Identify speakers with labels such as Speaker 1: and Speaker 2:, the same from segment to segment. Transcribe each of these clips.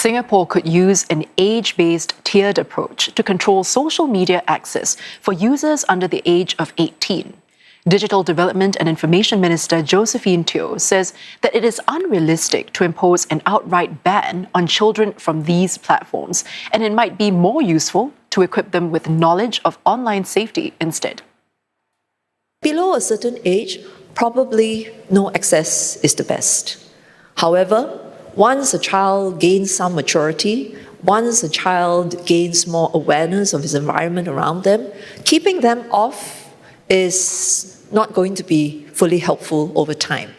Speaker 1: Singapore could use an age-based tiered approach to control social media access for users under the age of 18. Digital Development and Information Minister Josephine Teo says that it is unrealistic to impose an outright ban on children from these platforms, and it might be more useful to equip them with knowledge of online safety instead.
Speaker 2: Below a certain age, probably no access is the best. However, once a child gains some maturity, once a child gains more awareness of his environment around them, keeping them off is not going to be fully helpful over time.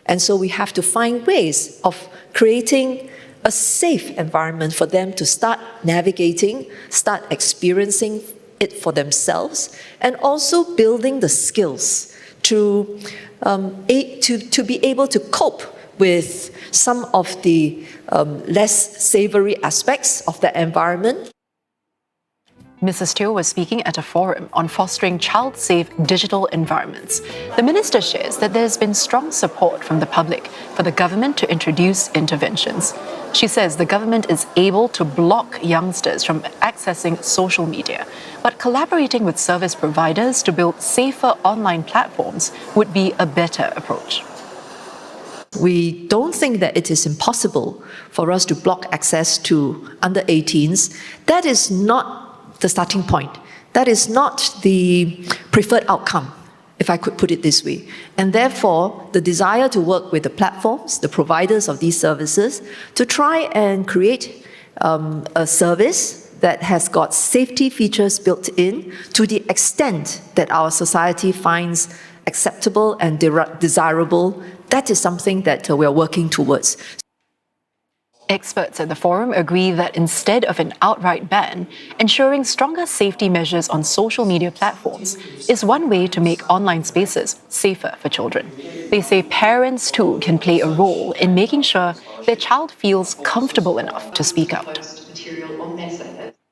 Speaker 2: And so we have to find ways of creating a safe environment for them to start navigating, start experiencing it for themselves, and also building the skills to be able to cope with some of the less savory aspects of the environment.
Speaker 1: Mrs. Teo was speaking at a forum on fostering child-safe digital environments. The minister shares that there's been strong support from the public for the government to introduce interventions. She says the government is able to block youngsters from accessing social media, but collaborating with service providers to build safer online platforms would be a better approach.
Speaker 2: We don't think that it is impossible for us to block access to under 18s. That is not the starting point. That is not the preferred outcome, if I could put it this way. And therefore, the desire to work with the platforms, the providers of these services, to try and create a service that has got safety features built in to the extent that our society finds acceptable and desirable. That is something that we are working towards.
Speaker 1: Experts at the forum agree that instead of an outright ban, ensuring stronger safety measures on social media platforms is one way to make online spaces safer for children. They say parents too can play a role in making sure their child feels comfortable enough to speak out.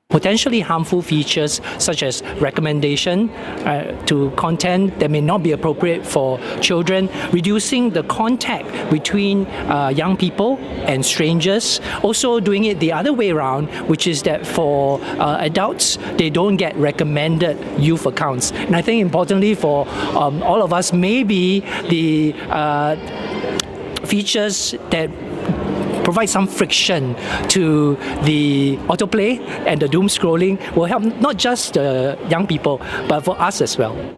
Speaker 3: Potentially harmful features such as recommendation to content that may not be appropriate for children, reducing the contact between young people and strangers, also doing it the other way around, which is that for adults, they don't get recommended youth accounts. And I think importantly for all of us, maybe the features that provide some friction to the autoplay and the doom scrolling will help not just young people, but for us as well.
Speaker 4: When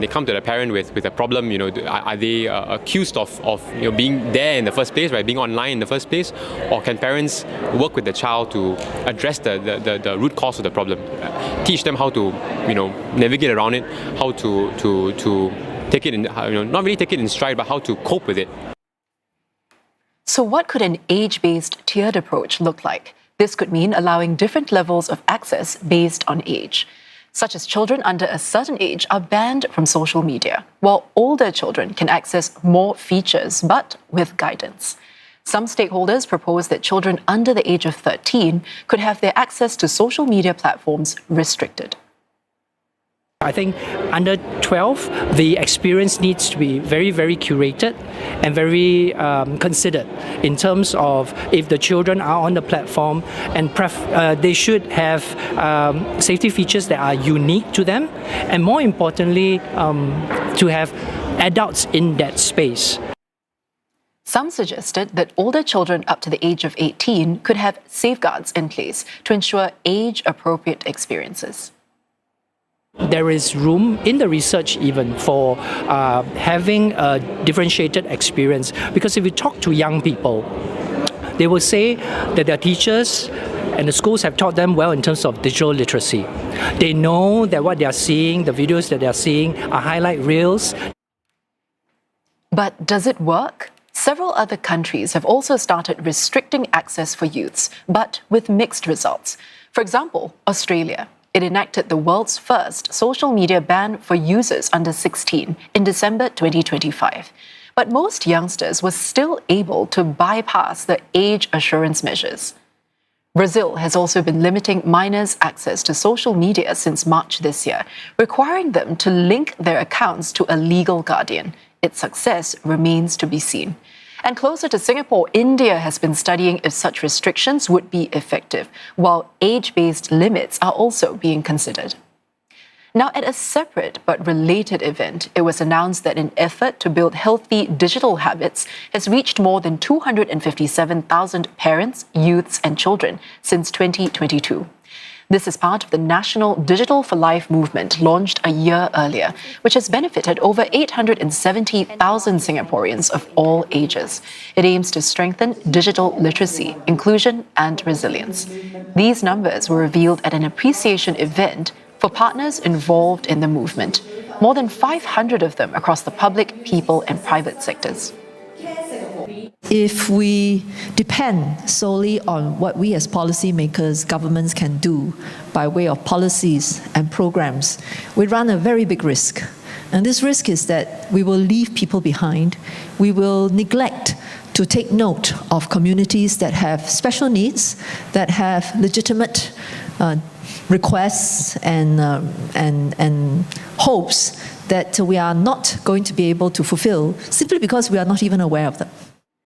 Speaker 4: they come to the parent with a problem, are they accused of being there in the first place, right? Being online in the first place, or can parents work with the child to address the root cause of the problem, teach them how to navigate around it, how to take it in, not really take it in stride, but how to cope with it.
Speaker 1: So what could an age-based tiered approach look like? This could mean allowing different levels of access based on age, such as children under a certain age are banned from social media, while older children can access more features, but with guidance. Some stakeholders propose that children under the age of 13 could have their access to social media platforms restricted.
Speaker 3: I think under 12, the experience needs to be very, very curated and very considered in terms of if the children are on the platform, and they should have safety features that are unique to them, and more importantly, to have adults in that space.
Speaker 1: Some suggested that older children up to the age of 18 could have safeguards in place to ensure age-appropriate experiences.
Speaker 3: There is room in the research even for having a differentiated experience, because if you talk to young people, they will say that their teachers and the schools have taught them well in terms of digital literacy. They know that what they are seeing, the videos that they are seeing, are highlight reels.
Speaker 1: But does it work? Several other countries have also started restricting access for youths, but with mixed results. For example, Australia. It enacted the world's first social media ban for users under 16 in December 2025. But most youngsters were still able to bypass the age assurance measures. Brazil has also been limiting minors' access to social media since March this year, requiring them to link their accounts to a legal guardian. Its success remains to be seen. And closer to Singapore, India has been studying if such restrictions would be effective, while age-based limits are also being considered. Now, at a separate but related event, it was announced that an effort to build healthy digital habits has reached more than 257,000 parents, youths, and children since 2022. This is part of the National Digital for Life movement launched a year earlier, which has benefited over 870,000 Singaporeans of all ages. It aims to strengthen digital literacy, inclusion, and resilience. These numbers were revealed at an appreciation event for partners involved in the movement, more than 500 of them across the public, people, and private sectors.
Speaker 2: If we depend solely on what we as policymakers, governments can do by way of policies and programs, we run a very big risk. And this risk is that we will leave people behind. We will neglect to take note of communities that have special needs, that have legitimate requests and hopes that we are not going to be able to fulfill simply because we are not even aware of them.